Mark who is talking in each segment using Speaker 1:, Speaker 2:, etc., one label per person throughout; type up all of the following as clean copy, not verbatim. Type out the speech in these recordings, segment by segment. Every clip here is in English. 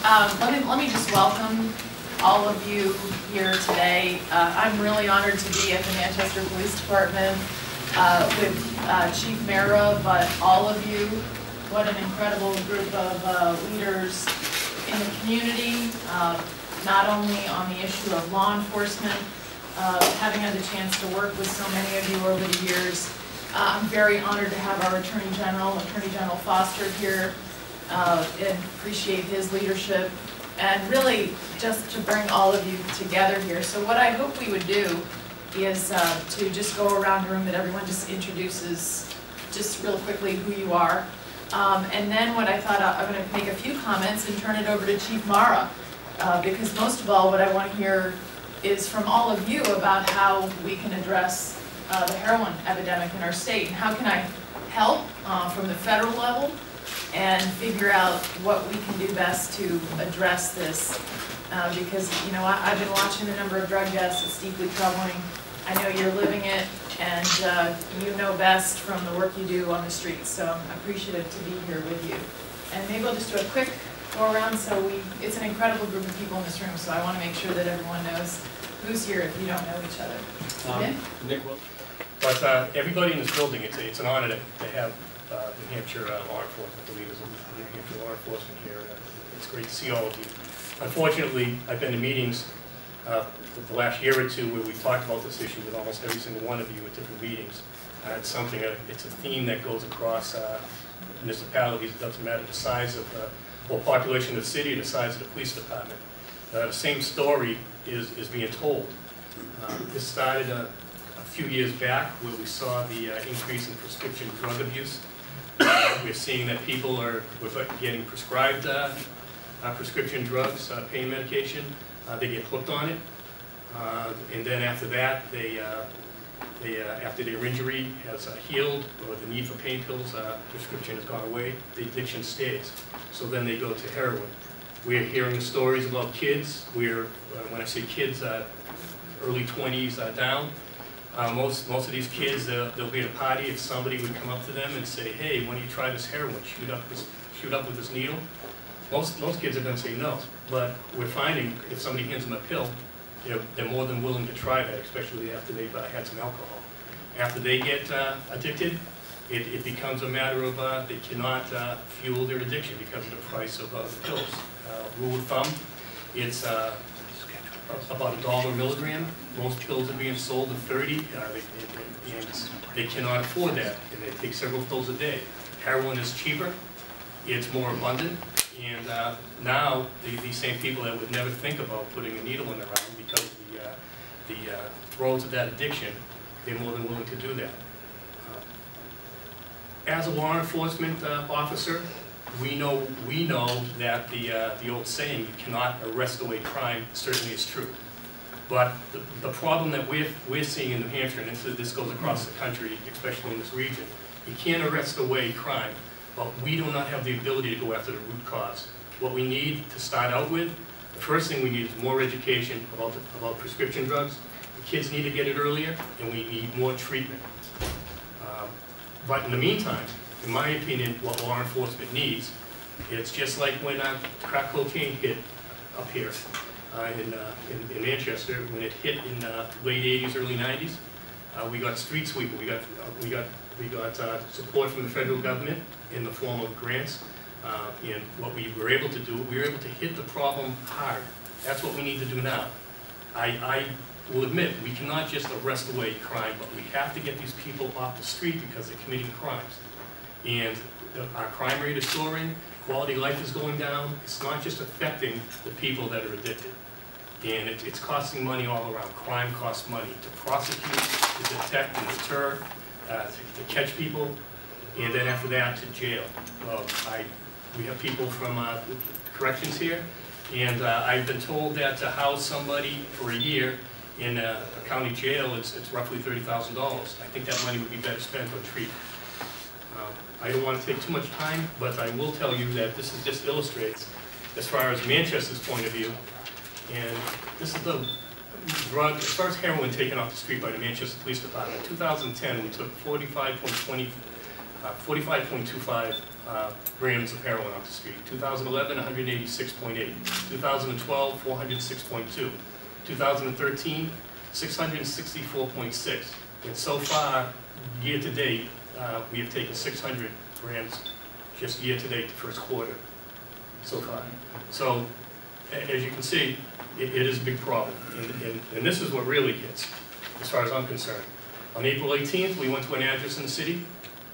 Speaker 1: Let me just welcome all of you here today. I'm really honored to be at the Manchester Police Department with Chief Mara, but all of you. What an incredible group of leaders in the community, not only on the issue of law enforcement, having had the chance to work with so many of you over the years. I'm very honored to have our Attorney General Foster here, and appreciate his leadership, and really just to bring all of you together here. So what I hope we would do is to just go around the room, that everyone just introduces just real quickly who you are. And then what I thought, I'm going to make a few comments and turn it over to Chief Mara, because most of all what I want to hear is from all of you about how we can address the heroin epidemic in our state, and how can I help from the federal level and figure out what we can do best to address this. Because, you know, I've been watching the number of drug deaths. It's deeply troubling. I know you're living it, and you know best from the work you do on the streets. So I'm appreciative to be here with you. And maybe I'll just do a quick go around. It's an incredible group of people in this room, so I want to make sure that everyone knows who's here if you don't know each other.
Speaker 2: Nick Wilson. But everybody in this building, it's an honor to have New Hampshire law enforcement, the leaders of New Hampshire law enforcement here. It's great to see all of you. Unfortunately, I've been to meetings the last year or two where we've talked about this issue with almost every single one of you at different meetings. It's a theme that goes across municipalities. It doesn't matter the size of or population of the city or the size of the police department. The same story is being told. This started a few years back where we saw the increase in prescription drug abuse. We're seeing that people are getting prescribed prescription drugs, pain medication. They get hooked on it, and then after that, after their injury has healed or the need for pain pills, prescription has gone away, the addiction stays. So then they go to heroin. We're hearing the stories about kids. When I say kids, early 20s down. Most of these kids, they'll be at a party if somebody would come up to them and say, "Hey, why don't you try this heroin? Shoot up with this needle." Most kids are going to say no, but we're finding if somebody hands them a pill, they're more than willing to try that, especially after they've had some alcohol. After they get addicted, it becomes a matter of they cannot fuel their addiction because of the price of the pills. Rule of thumb, it's about $1 a milligram. Most pills are being sold at 30, and they cannot afford that, and they take several pills a day. Heroin is cheaper, it's more abundant, and now these same people that would never think about putting a needle in their arm because of the throes of that addiction, they're more than willing to do that. As a law enforcement officer, we know that the old saying, "You cannot arrest away crime," certainly is true. But the problem that we're seeing in New Hampshire, and this goes across the country, especially in this region, you can't arrest away crime, but we do not have the ability to go after the root cause. What we need to start out with, the first thing we need is more education about prescription drugs. The kids need to get it earlier, and we need more treatment. But in the meantime, in my opinion, what law enforcement needs, it's just like when crack cocaine hit up here in Manchester. When it hit in late 80s, early 90s, we got street sweeping. We got support from the federal government in the form of grants. And what we were able to do, we were able to hit the problem hard. That's what we need to do now. I will admit, we cannot just arrest away crime, but we have to get these people off the street because they're committing crimes. And our crime rate is soaring, quality of life is going down. It's not just affecting the people that are addicted. And it's costing money all around. Crime costs money to prosecute, to detect, to deter, to catch people, and then after that to jail. We have people from corrections here, and I've been told that to house somebody for a year in a county jail, it's roughly $30,000. I think that money would be better spent on treatment. I don't want to take too much time, but I will tell you that this just illustrates, as far as Manchester's point of view, and this is the drug, as far as heroin taken off the street by the Manchester Police Department. In 2010, we took 45.20 45.25 grams of heroin off the street. 2011, 186.8. 2012, 406.2. 2013, 664.6. And so far, year to date, we have taken 600 grams just year to date, the first quarter, so far. So, as you can see, it is a big problem. And this is what really hits, as far as I'm concerned. On April 18th, we went to an address in the city,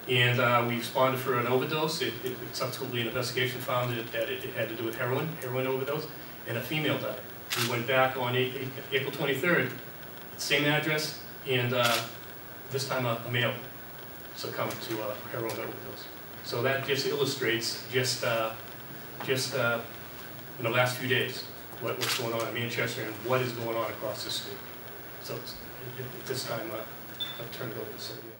Speaker 2: and we responded for an overdose. Subsequently, an investigation found that it had to do with heroin overdose, and a female died. We went back on April 23rd, same address, and this time a male succumbed to a heroin overdose. So that just illustrates just in the last few days what's going on in Manchester and what is going on across the state. So at this time, I'll turn it over to Sylvia.